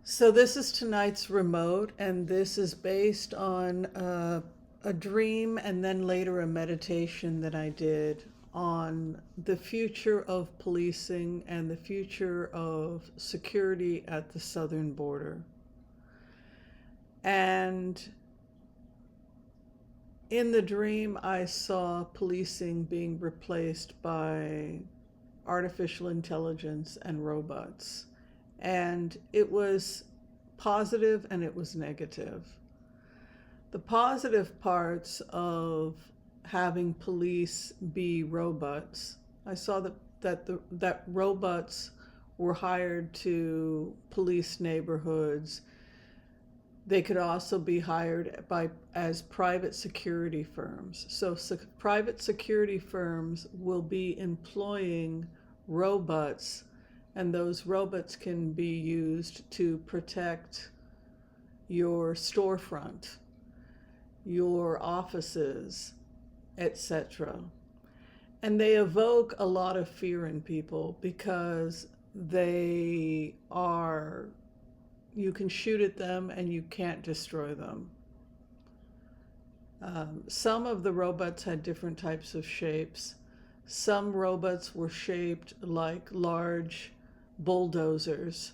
So this is tonight's remote, and this is based on a dream and then later a meditation that I did on the future of policing and the future of security at the southern border. And in the dream, I saw policing being replaced by artificial intelligence and robots. And it was positive and it was negative. The positive parts of having police be robots, I saw that robots were hired to police neighborhoods. They could also be hired as private security firms. So private security firms will be employing robots, and those robots can be used to protect your storefront, your offices, etc. And they evoke a lot of fear in people because you can shoot at them and you can't destroy them. Some of the robots had different types of shapes. Some robots were shaped like large bulldozers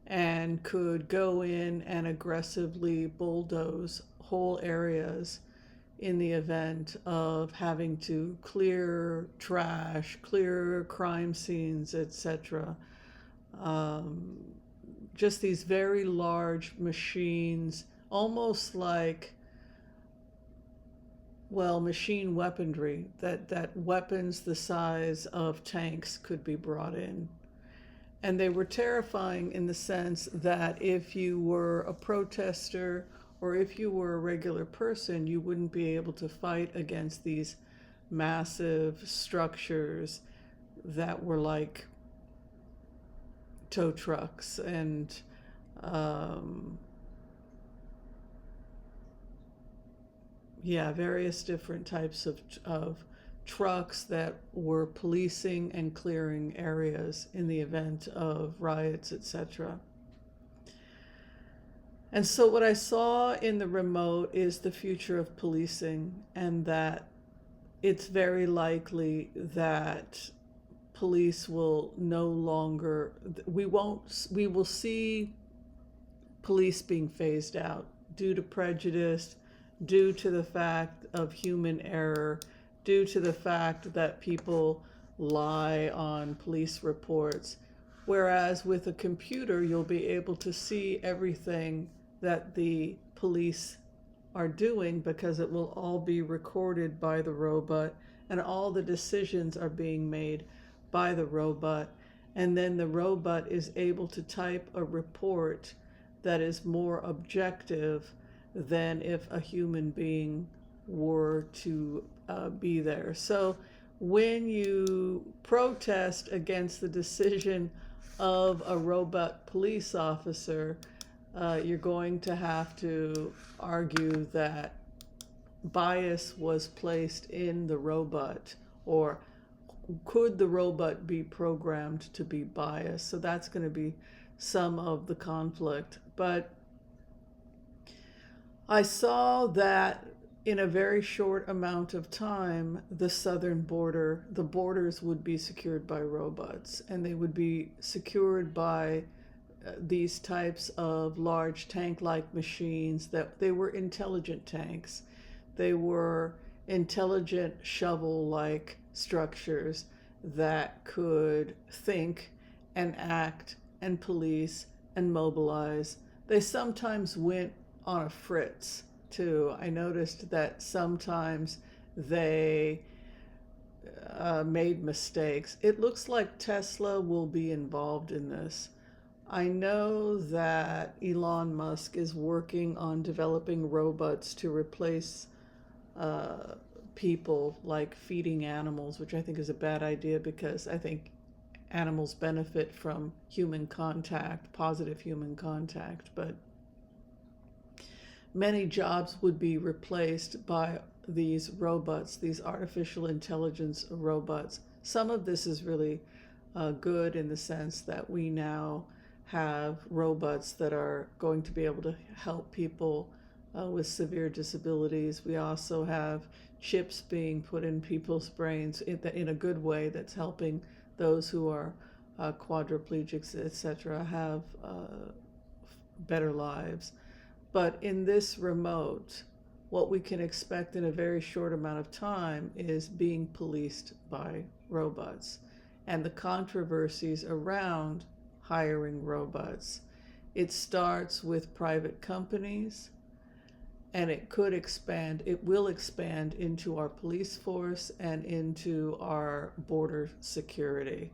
and could go in and aggressively bulldoze whole areas in the event of having to clear trash, clear crime scenes, etc. Just these very large machines, almost like, well, machine weaponry, that weapons the size of tanks could be brought in. And they were terrifying in the sense that if you were a protester or if you were a regular person, you wouldn't be able to fight against these massive structures that were like tow trucks and various different types of trucks that were policing and clearing areas in the event of riots, etc. And so what I saw in the remote is the future of policing, and that it's very likely that police will no longer, we will see police being phased out due to prejudice, due to the fact of human error, due to the fact that people lie on police reports. Whereas with a computer, you'll be able to see everything that the police are doing because it will all be recorded by the robot, and all the decisions are being made by the robot. And then the robot is able to type a report that is more objective than if a human being were to be there. So when you protest against the decision of a robot police officer, you're going to have to argue that bias was placed in the robot, or could the robot be programmed to be biased? So that's going to be some of the conflict. But I saw that in a very short amount of time, the southern border, the borders would be secured by robots, and they would be secured by these types of large tank-like machines. That they were intelligent tanks. They were intelligent shovel-like structures that could think and act and police and mobilize. They sometimes went on a fritz too. I noticed that sometimes they made mistakes. It looks like Tesla will be involved in this. I know that Elon Musk is working on developing robots to replace people, like feeding animals, which I think is a bad idea because I think animals benefit from human contact, positive human contact, but many jobs would be replaced by these robots, these artificial intelligence robots. Some of this is really good in the sense that we now have robots that are going to be able to help people with severe disabilities. We also have chips being put in people's brains in a good way that's helping those who are quadriplegics, etc., have better lives. But in this remote, what we can expect in a very short amount of time is being policed by robots and the controversies around hiring robots. It starts with private companies, and it will expand into our police force and into our border security.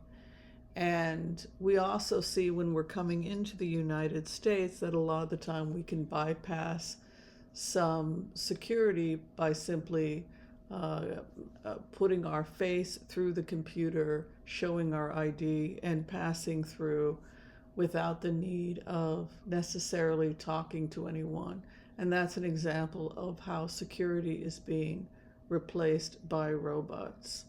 And we also see when we're coming into the United States that a lot of the time we can bypass some security by simply putting our face through the computer, showing our ID, and passing through without the need of necessarily talking to anyone. And that's an example of how security is being replaced by robots.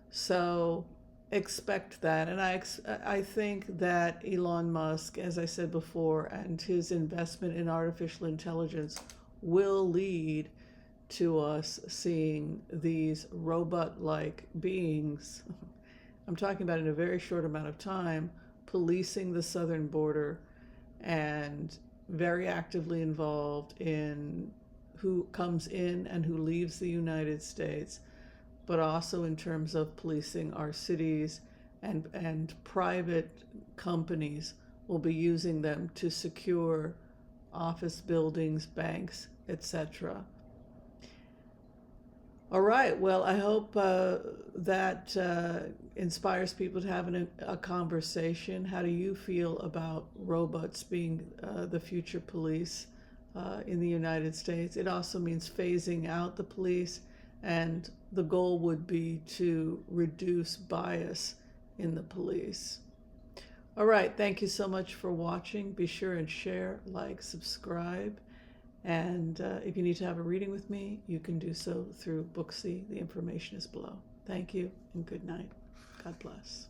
So expect that. And I think that Elon Musk, as I said before, and his investment in artificial intelligence will lead to us seeing these robot-like beings, I'm talking about in a very short amount of time, policing the southern border and very actively involved in who comes in and who leaves the United States, but also in terms of policing our cities, and private companies will be using them to secure office buildings, banks, etc. All right, well, I hope that inspires people to have a conversation. How do you feel about robots being the future police in the United States? It also means phasing out the police, and the goal would be to reduce bias in the police. All right, thank you so much for watching. Be sure and share, like, subscribe. And if you need to have a reading with me, you can do so through Booksy. The information is below. Thank you and good night. God bless.